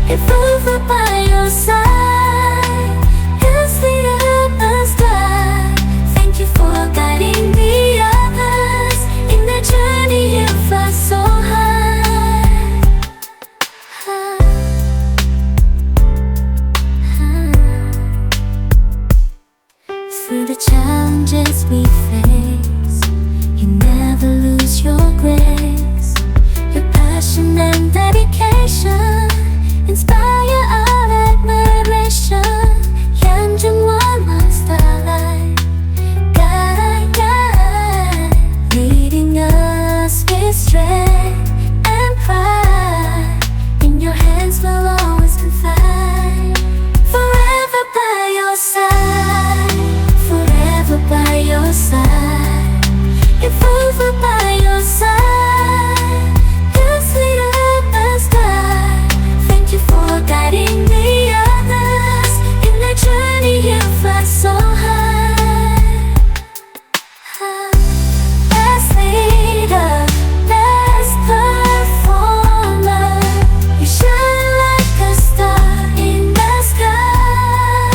If over by your side, it's the others die. Thank you for guiding the others in their journey. You fly so high, Through the challenges we face, you never lose your grace. Your passion and dedication inspire our admiration. Yang Jungwon, my starlight, guide, leading us with strength and pride. In your hands we'll always confide. Forever by your side, forever by your side. If over by your side, just lead us guide. Thank you for guiding the others in their journey. You fly so high, best leader, best performer. You shine like a star in the sky.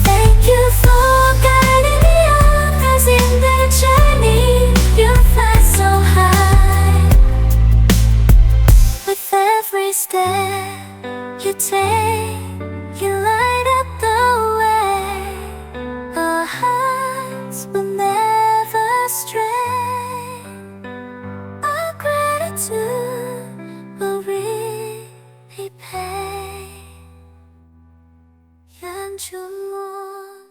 Thank you for guiding the others in their journey. You fly so high. With every step you take, you light up the way. Our hearts will never stray. Our gratitude will repay. Yang Jungwon,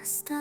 a star.